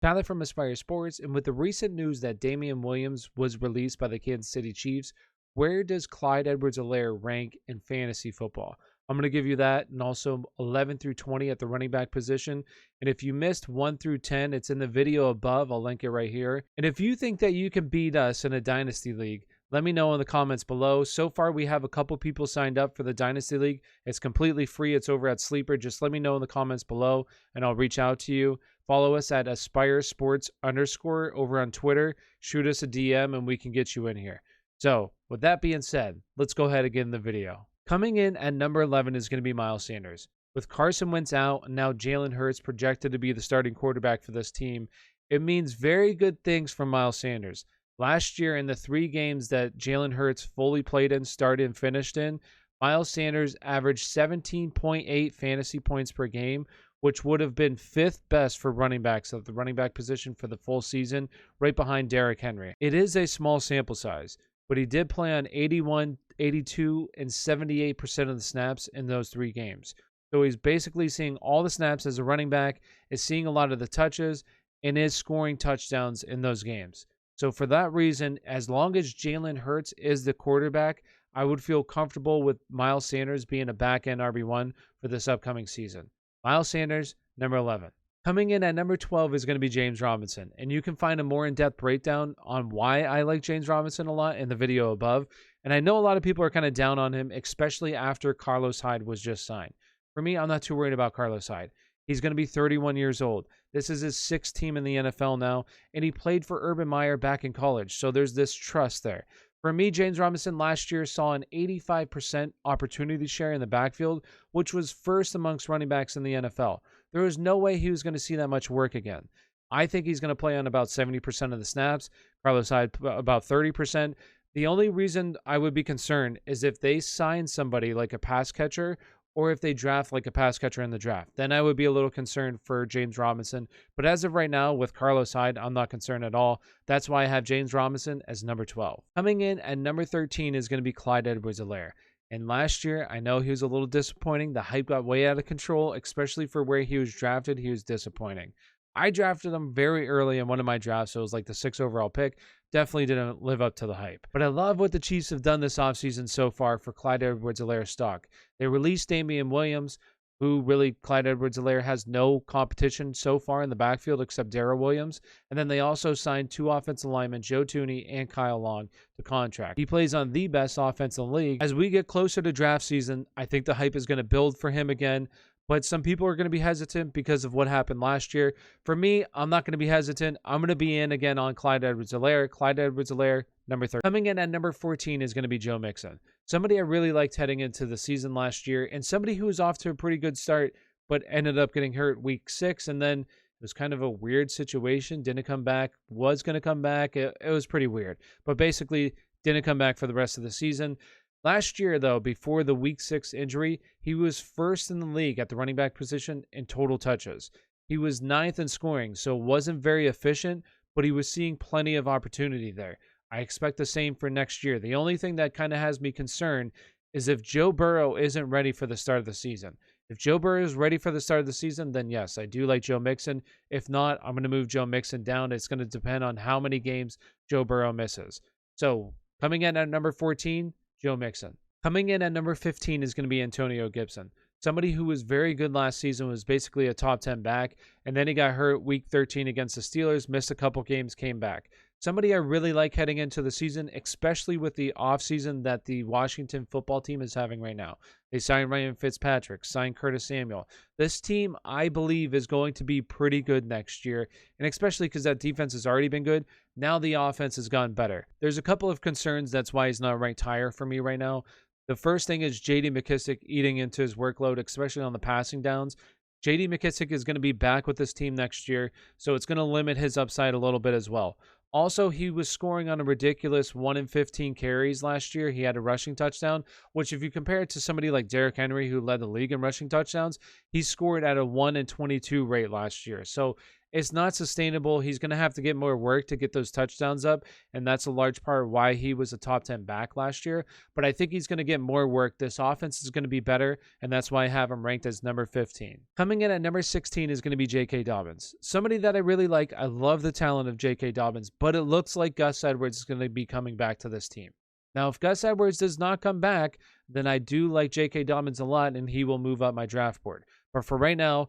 Tyler from Aspire Sports, and with the recent news that Damian Williams was released by the Kansas City Chiefs, where does Clyde Edwards-Helaire rank in fantasy football? I'm going to give you that, and also 11 through 20 at the running back position. And if you missed 1 through 10, it's in the video above. I'll link it right here. And if you think that you can beat us in a Dynasty League, let me know in the comments below. So far, we have a couple people signed up for the Dynasty League. It's completely free. It's over at Sleeper. Just let me know in the comments below, and I'll reach out to you. Follow us at Aspire Sports _ over on Twitter. Shoot us a DM, and we can get you in here. So, with that being said, let's go ahead and get in the video. Coming in at number 11 is going to be Miles Sanders. With Carson Wentz out, and now Jalen Hurts projected to be the starting quarterback for this team, it means very good things for Miles Sanders. Last year, in the 3 games that Jalen Hurts fully played in, started, and finished in, Miles Sanders averaged 17.8 fantasy points per game, which would have been 5th best for running backs at the running back position for the full season, right behind Derrick Henry. It is a small sample size, but he did play on 81, 82, and 78% of the snaps in those 3 games. So he's basically seeing all the snaps as a running back, is seeing a lot of the touches, and is scoring touchdowns in those games. So for that reason, as long as Jalen Hurts is the quarterback, I would feel comfortable with Miles Sanders being a back-end RB1 for this upcoming season. Miles Sanders, number 11. Coming in at number 12 is going to be James Robinson, and you can find a more in-depth breakdown on why I like James Robinson a lot in the video above. And I know a lot of people are kind of down on him, especially after Carlos Hyde was just signed. For me, I'm not too worried about Carlos Hyde. He's going to be 31 years old. This is his 6th team in the NFL now, and he played for Urban Meyer back in college, so there's this trust there. For me, James Robinson last year saw an 85% opportunity share in the backfield, which was first amongst running backs in the NFL. There was no way he was going to see that much work again. I think he's going to play on about 70% of the snaps. Carlos Hyde about 30%. The only reason I would be concerned is if they sign somebody like a pass catcher, or if they draft like a pass catcher in the draft. Then I would be a little concerned for James Robinson. But as of right now, with Carlos Hyde, I'm not concerned at all. That's why I have James Robinson as number 12. Coming in at number 13 is going to be Clyde Edwards-Helaire. And last year, I know he was a little disappointing. The hype got way out of control, especially for where he was drafted. He was disappointing. I drafted him very early in one of my drafts, so it was like the 6th overall pick. Definitely didn't live up to the hype. But I love what the Chiefs have done this offseason so far for Clyde Edwards-Helaire stock. They released Damian Williams, who really, Clyde Edwards-Helaire has no competition so far in the backfield except Darrell Williams. And then they also signed 2 offensive linemen, Joe Thuney and Kyle Long, to contract. He plays on the best offense in the league. As we get closer to draft season, I think the hype is going to build for him again. But some people are going to be hesitant because of what happened last year. For me, I'm not going to be hesitant. I'm going to be in again on Clyde Edwards-Helaire. Clyde Edwards-Helaire, number 13. Coming in at number 14 is going to be Joe Mixon. Somebody I really liked heading into the season last year, and somebody who was off to a pretty good start, but ended up getting hurt week 6, and then it was kind of a weird situation. Didn't come back, was going to come back. It was pretty weird. But basically, didn't come back for the rest of the season. Last year, though, before the Week 6 injury, he was 1st in the league at the running back position in total touches. He was 9th in scoring, so wasn't very efficient, but he was seeing plenty of opportunity there. I expect the same for next year. The only thing that kind of has me concerned is if Joe Burrow isn't ready for the start of the season. If Joe Burrow is ready for the start of the season, then yes, I do like Joe Mixon. If not, I'm going to move Joe Mixon down. It's going to depend on how many games Joe Burrow misses. So, coming in at number 14, Joe Mixon. Coming in at number 15 is going to be Antonio Gibson. Somebody who was very good last season, was basically a top 10 back, and then he got hurt week 13 against the Steelers, missed a couple games, came back. Somebody I really like heading into the season, especially with the offseason that the Washington football team is having right now. They signed Ryan Fitzpatrick, signed Curtis Samuel. This team, I believe, is going to be pretty good next year, and especially because that defense has already been good. Now the offense has gotten better. There's a couple of concerns. That's why he's not ranked higher for me right now. The first thing is J.D. McKissic eating into his workload, especially on the passing downs. J.D. McKissic is going to be back with this team next year, so it's going to limit his upside a little bit as well. Also, he was scoring on a ridiculous 1 in 15 carries last year. He had a rushing touchdown, which if you compare it to somebody like Derrick Henry, who led the league in rushing touchdowns, he scored at a 1 in 22 rate last year. So It's not sustainable. He's going to have to get more work to get those touchdowns up, and that's a large part of why he was a top 10 back last year. But I think he's going to get more work. This offense is going to be better, and that's why I have him ranked as number 15. Coming in at number 16 is going to be J.K. Dobbins. Somebody that I really like. I love the talent of J.K. Dobbins, but it looks like Gus Edwards is going to be coming back to this team. Now, if Gus Edwards does not come back, then I do like J.K. Dobbins a lot, and he will move up my draft board. But for right now,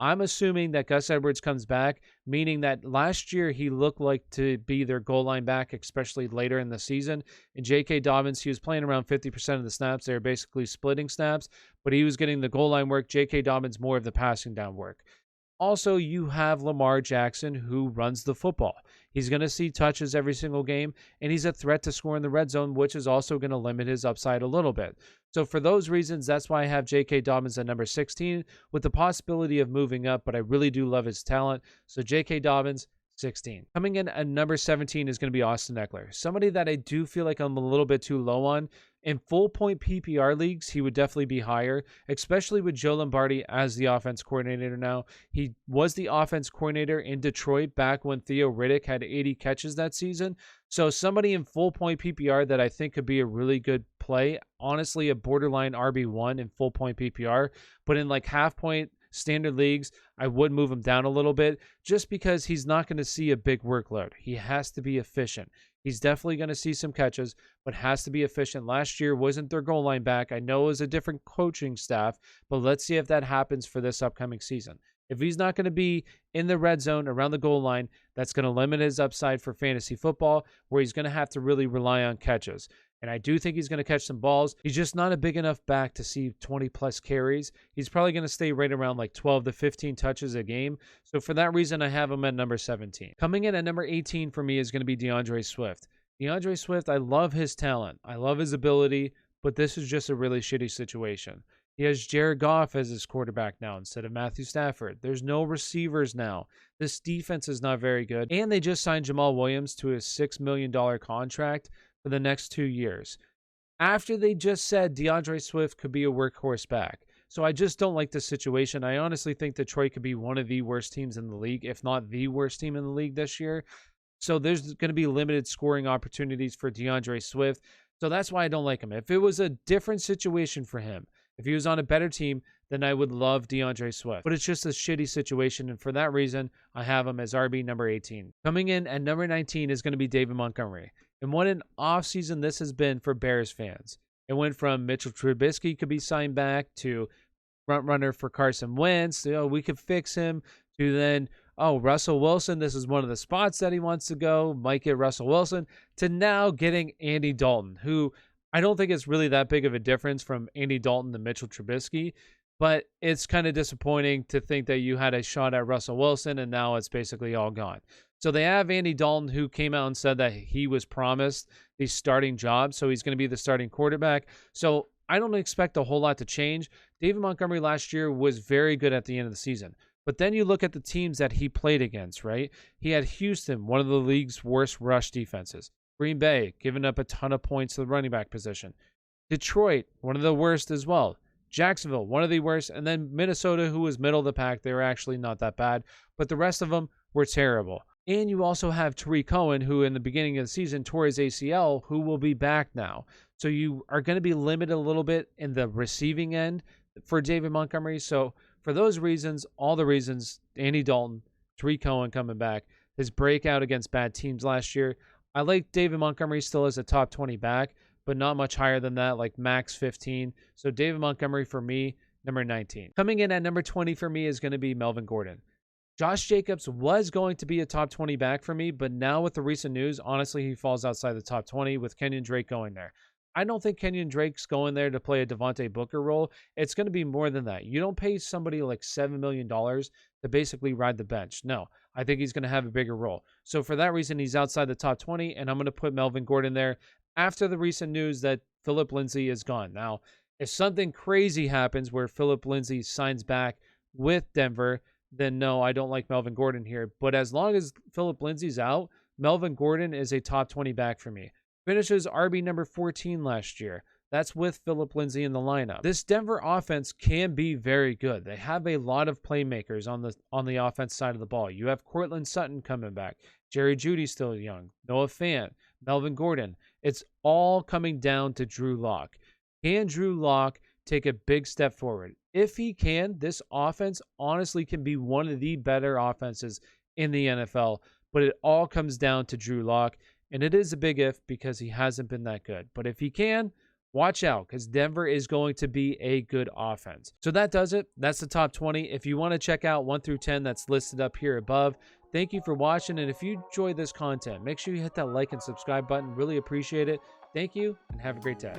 I'm assuming that Gus Edwards comes back, meaning that last year he looked like to be their goal line back, especially later in the season. And J.K. Dobbins, he was playing around 50% of the snaps. They were basically splitting snaps, but he was getting the goal line work. J.K. Dobbins more of the passing down work. Also, you have Lamar Jackson, who runs the football. He's going to see touches every single game, and he's a threat to score in the red zone, which is also going to limit his upside a little bit. So for those reasons, that's why I have J.K. Dobbins at number 16 with the possibility of moving up, but I really do love his talent. So J.K. Dobbins, 16. Coming in at number 17 is going to be Austin Ekeler. Somebody that I do feel like I'm a little bit too low on. In full point PPR leagues, he would definitely be higher, especially with Joe Lombardi as the offense coordinator now. He was the offense coordinator in Detroit back when Theo Riddick had 80 catches that season. So somebody in full point PPR that I think could be a really good play. Honestly, a borderline RB1 in full point PPR, but in like half point standard leagues, I would move him down a little bit just because he's not going to see a big workload. He has to be efficient. He's definitely going to see some catches, but has to be efficient. Last year wasn't their goal line back. I know it was a different coaching staff, but let's see if that happens for this upcoming season. If he's not going to be in the red zone around the goal line, that's going to limit his upside for fantasy football, where he's going to have to really rely on catches. And I do think he's going to catch some balls. He's just not a big enough back to see 20-plus carries. He's probably going to stay right around like 12 to 15 touches a game. So for that reason, I have him at number 17. Coming in at number 18 for me is going to be DeAndre Swift. DeAndre Swift, I love his talent. I love his ability, but this is just a really shitty situation. He has Jared Goff as his quarterback now instead of Matthew Stafford. There's no receivers now. This defense is not very good. And they just signed Jamal Williams to a $6 million contract for the next 2 years, after they just said DeAndre Swift could be a workhorse back. So I just don't like this situation. I honestly think Detroit could be one of the worst teams in the league, if not the worst team in the league this year. So there's going to be limited scoring opportunities for DeAndre Swift. So that's why I don't like him. If it was a different situation for him, if he was on a better team, then I would love DeAndre Swift. But it's just a shitty situation, and for that reason, I have him as RB number 18. Coming in at number 19 is going to be David Montgomery. And what an offseason this has been for Bears fans. It went from Mitchell Trubisky could be signed back to front runner for Carson Wentz. We could fix him, to then, Russell Wilson, this is one of the spots that he wants to go. Might get Russell Wilson, to now getting Andy Dalton, who I don't think it's really that big of a difference from Andy Dalton to Mitchell Trubisky. But it's kind of disappointing to think that you had a shot at Russell Wilson and now it's basically all gone. So they have Andy Dalton, who came out and said that he was promised the starting job, so he's going to be the starting quarterback. So I don't expect a whole lot to change. David Montgomery last year was very good at the end of the season. But then you look at the teams that he played against, right? He had Houston, one of the league's worst rush defenses. Green Bay, giving up a ton of points to the running back position. Detroit, one of the worst as well. Jacksonville, one of the worst. And then Minnesota, who was middle of the pack. They were actually not that bad. But the rest of them were terrible. And you also have Tariq Cohen, who in the beginning of the season tore his ACL, who will be back now. So you are going to be limited a little bit in the receiving end for David Montgomery. So for those reasons, all the reasons, Andy Dalton, Tariq Cohen coming back, his breakout against bad teams last year. I like David Montgomery still as a top 20 back, but not much higher than that, like max 15. So David Montgomery for me, number 19. Coming in at number 20 for me is going to be Melvin Gordon. Josh Jacobs was going to be a top 20 back for me, but now with the recent news, honestly, he falls outside the top 20 with Kenyon Drake going there. I don't think Kenyon Drake's going there to play a Devontae Booker role. It's going to be more than that. You don't pay somebody like $7 million to basically ride the bench. No, I think he's going to have a bigger role. So for that reason, he's outside the top 20, and I'm going to put Melvin Gordon there after the recent news that Philip Lindsay is gone. Now, if something crazy happens where Philip Lindsay signs back with Denver, then no, I don't like Melvin Gordon here. But as long as Philip Lindsay's out, Melvin Gordon is a top 20 back for me. Finishes RB number 14 last year. That's with Phillip Lindsay in the lineup. This Denver offense can be very good. They have a lot of playmakers on the offense side of the ball. You have Cortland Sutton coming back. Jerry Jeudy's still young. Noah Fant, Melvin Gordon. It's all coming down to Drew Lock. Can Drew Lock take a big step forward? If he can, this offense honestly can be one of the better offenses in the NFL, but it all comes down to Drew Lock, and it is a big if because he hasn't been that good. But if he can, watch out because Denver is going to be a good offense. So that does it. That's the top 20. If you want to check out 1 through 10, that's listed up here above. Thank you for watching, and if you enjoy this content, make sure you hit that like and subscribe button. Really appreciate it. Thank you, and have a great day.